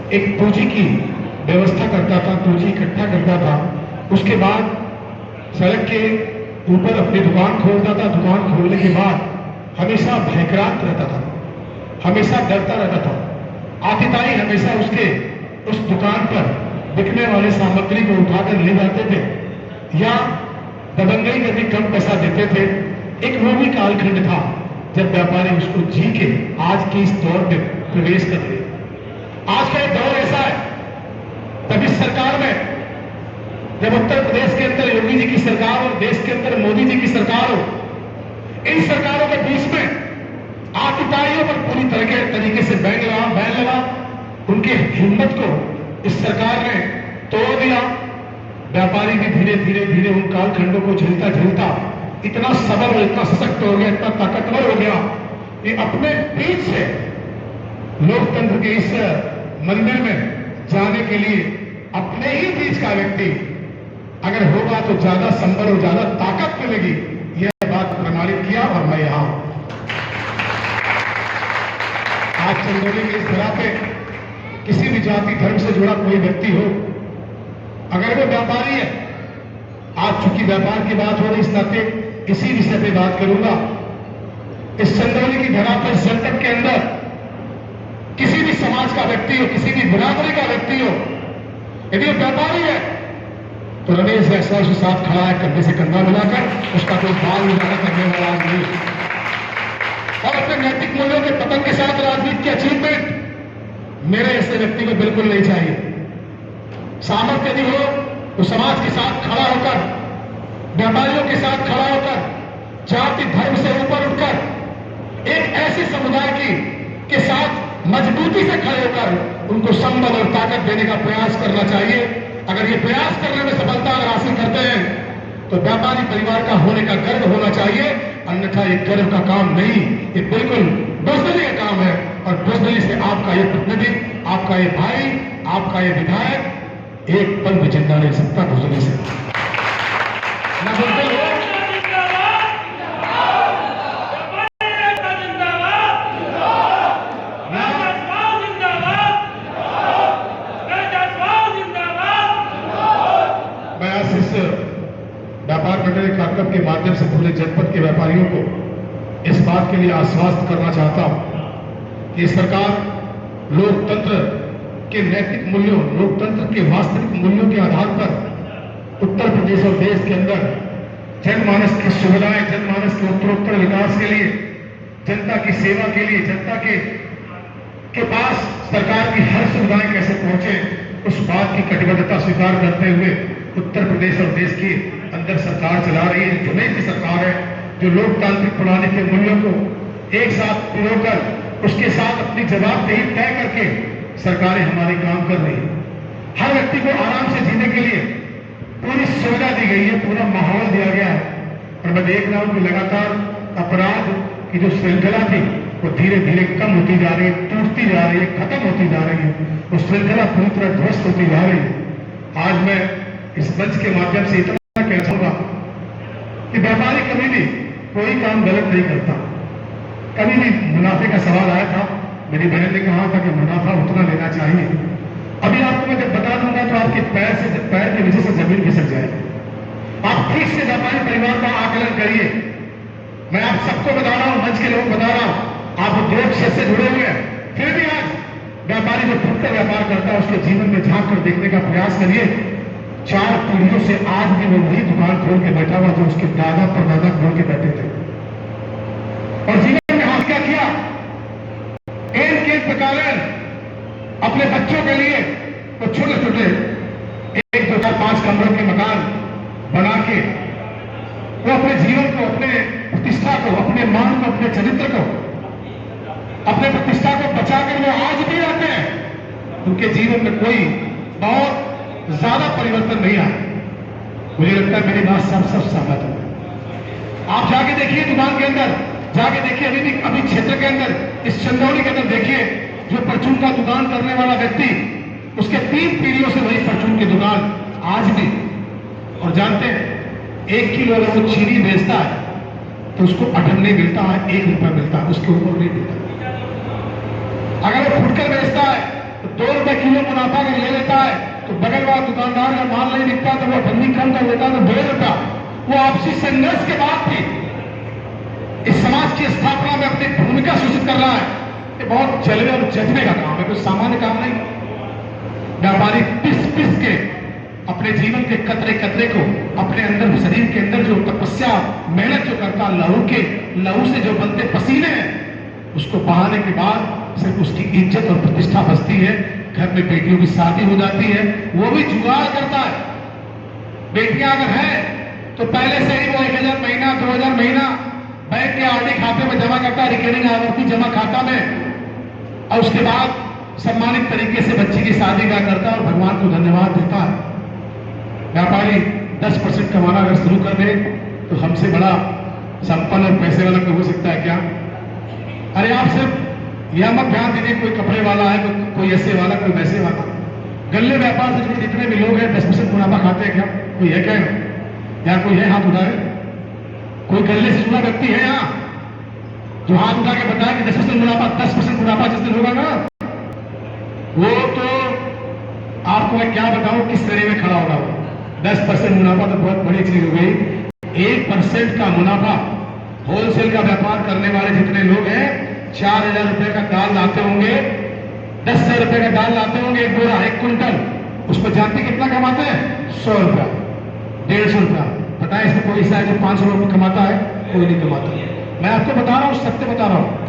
एक पूंजी की व्यवस्था करता था, पूंजी इकट्ठा करता था, उसके बाद सड़क के ऊपर अपनी दुकान खोलता था। दुकान खोलने के बाद हमेशा भयक्रांत रहता था, हमेशा डरता रहता था। आतिताई हमेशा उसके उस दुकान पर बिकने वाले सामग्री को उठाकर ले जाते थे या दबंगई करके कम पैसा देते थे। एक वो भी कालखंड था जब व्यापारी उसको जी के आज के इस दौर में प्रवेश कर रहे। आज का एक दौर ऐसा है, तब इस सरकार में, जब उत्तर प्रदेश के अंदर योगी जी की सरकार और देश के अंदर मोदी जी की सरकार हो, इन सरकारों के बीच में आतिताइयों पर पूरी तरीके से बैन लगा। उनके हिम्मत को इस सरकार ने तोड़ दिया। व्यापारी भी धीरे धीरे उन कालखंडों को झेलता झेलता इतना सबल और इतना सशक्त हो गया, इतना ताकतवर हो गया कि अपने बीच से लोकतंत्र के इस मंदिर में जाने के लिए अपने ही बीच का व्यक्ति अगर होगा तो ज्यादा संबल और ज्यादा ताकत मिलेगी। यह बात प्रमाणित किया। और मैं यहां आज चंदौली की इस धरा पे किसी भी जाति धर्म से जुड़ा कोई व्यक्ति हो, अगर वो व्यापारी है, आज चूंकि व्यापार की बात हो रही, इस नाते इसी विषय पे बात करूंगा। इस चंदौली की धरा पर जनपद के अंदर किसी भी समाज का व्यक्ति हो, किसी भी बिरादरी का व्यक्ति हो, यदि वो व्यापारी है तो रमेश जैसा उसके साथ खड़ा है, कंधे से कंधा मिलाकर, उसका कोई बाल उजागर करने वाला नहीं। और अपने नैतिक मूल्यों के पतन के साथ राजनीति की अचीवमेंट मेरे ऐसे व्यक्ति को बिल्कुल नहीं चाहिए। सामर्थ्य यदि हो तो समाज के साथ खड़ा होकर, व्यापारियों के साथ खड़ा होकर, जाति धर्म से ऊपर उठकर एक ऐसे समुदाय के साथ मजबूती से खड़े होकर उनको संबल और ताकत देने का प्रयास करना चाहिए। अगर ये प्रयास करने में सफलता अगर हासिल करते हैं तो व्यापारी परिवार का होने का गर्व होना चाहिए, अन्यथा ये गर्व का काम नहीं, ये बिल्कुल बुजदिली का काम है। और बुजदिली से आपका ये प्रतिनिधि, आपका ये भाई, आपका ये विधायक एक पल भी जिंदा नहीं सकता बुजदिली से। ना बुजदिल हो, व्यापार मंडल कार्यक्रम के माध्यम से पूरे जनपद के व्यापारियों को इस बात के लिए आश्वस्त करना चाहता हूं कि सरकार लोकतंत्र के नैतिक मूल्यों, लोकतंत्र के वास्तविक मूल्यों के आधार पर उत्तर प्रदेश और देश के अंदर जनमानस की सुविधाएं, जनमानस के उत्तरोत्तर विकास के लिए, जनता की सेवा के लिए, जनता के पास सरकार की हर सुविधाएं कैसे पहुंचे, उस बात की कटिबद्धता स्वीकार करते हुए उत्तर प्रदेश और देश की अंदर सरकार चला रही है, जुनैद की सरकार है, जो लोकतांत्रिक प्रणाली के मूल्यों को एक साथ पिरोकर उसके साथ अपनी जवाबदेही तय करके सरकारें हमारी काम कर रही है। हर व्यक्ति को आराम से जीने के लिए पूरी सुविधा दी गई है, पूरा माहौल दिया गया है। और मैं देख रहा हूं कि लगातार अपराध की जो श्रृंखला थी वो धीरे धीरे कम होती जा रही है, टूटती जा रही है, खत्म होती जा रही है, वो श्रृंखला पूरी तरह ध्वस्त होती जा रही है। आज मैं इस मंच के माध्यम से इतना कहना चाहूंगा कि व्यापारी कभी भी कोई काम गलत नहीं करता। कभी भी मुनाफे का सवाल आया था, मेरी बहन ने कहा था कि मुनाफा उतना लेना चाहिए। अभी आपको मैं जब बता दूंगा तो आपके पैर के नीचे से जमीन खिसक जाएगी। आप ठीक से व्यापारी परिवार का आकलन करिए। मैं आप सबको बता रहा हूं, मंच के लोग बता रहा हूं, आप उद्योग क्षेत्र से जुड़े हुए हैं, फिर भी आज व्यापारी जो खुद का व्यापार करता है उसके जीवन में झांक कर देखने का प्रयास करिए। 4 पीढ़ियों से आज भी वो वही दुकान खोल के बैठा हुआ जो उसके दादा परदादा खोल के बैठे थे। और जीवन में हाथ क्या किया, एक प्रकार अपने बच्चों के लिए वो छोटे छोटे 1, 2, 4, 5 कमरों के मकान बना के वो अपने जीवन को, अपने प्रतिष्ठा को, अपने मान को, अपने चरित्र को, अपने प्रतिष्ठा को बचाकर वो आज भी रहते हैं। उनके जीवन में कोई बहुत ज्यादा परिवर्तन नहीं आया। मुझे लगता है मेरी बात सब सहमत हो। आप जाके देखिए दुकान के अंदर, जाके देखिए अभी क्षेत्र के अंदर, इस चंदौली के अंदर देखिए, जो परचून का दुकान करने वाला व्यक्ति, उसके 3 पीढ़ियों से वही परचून की दुकान आज भी। और जानते हैं 1 किलो अगर वो चीनी बेचता है तो उसको 8 नहीं मिलता है, 1 रुपया मिलता है, उसके ऊपर नहीं मिलता। अगर वो फुटकर बेचता है तो ₹2 किलो मुनाफा अगर ले लेता है तो बगल वाला दुकानदार का माल नहीं बिकता तो वो ठंडी कम कर देता तो ₹2। वो आपसी संघर्ष के बाद भी इस समाज की स्थापना में अपनी भूमिका सूचित कर रहा है। ये बहुत जलवे और जज्बे का काम है, कोई सामान्य काम नहीं। व्यापारी पिस पिस के अपने जीवन के कतरे कतरे को अपने अंदर शरीर के अंदर जो तपस्या मेहनत जो करता, लहू से जो बनते पसीने हैं, उसको बहाने के बाद सिर्फ उसकी इज्जत और प्रतिष्ठा बचती है। घर में बेटियों की शादी हो जाती है, वो भी जुगाड़ करता है। बेटियां अगर हैं तो पहले से ही वो 1000 महीना 2000 महीना बैंक के आरडी खाते में जमा करता है, रिकरिंग आवर्ती जमा खाता में, और उसके बाद सम्मानित तरीके से बच्ची की शादी का करता है और भगवान को धन्यवाद देता है। व्यापारी 10% कमाना अगर शुरू कर दे तो हमसे बड़ा संपन्न और पैसे वाला कोई हो सकता है क्या? अरे आप सिर्फ यह मत ध्यान दीजिए कोई कपड़े वाला है, कोई ऐसे वाला, कोई वैसे वाला। गल्ले व्यापार से जुड़े जितने भी लोग हैं 10% मुनाफा खाते हैं क्या? कोई है क्या? या कोई है हाथ उठाए? कोई गल्ले से जुड़ा व्यक्ति है यहाँ जो हाथ उठा के बताया कि 10% मुनाफा, 10% मुनाफा जिस दिन होगा ना, वो तो आपको मैं क्या बताऊं किस तरह में खड़ा होगा। 10% मुनाफा तो बहुत बड़ी चीज हो गई। 1% का मुनाफा होलसेल का व्यापार करने वाले जितने लोग हैं 4000 रुपए का दाल लाते होंगे, 10,000 रुपए का दाल लाते होंगे, एक बोरा 1 क्विंटल, उस पर जानते कितना कमाते हैं? 100 रुपया, 150 रुपया। पता है इसमें कोई ऐसा है जो 500 रुपये कमाता है? कोई नहीं कमाता। मैं आपको बता रहा हूं, सत्य बता रहा हूं।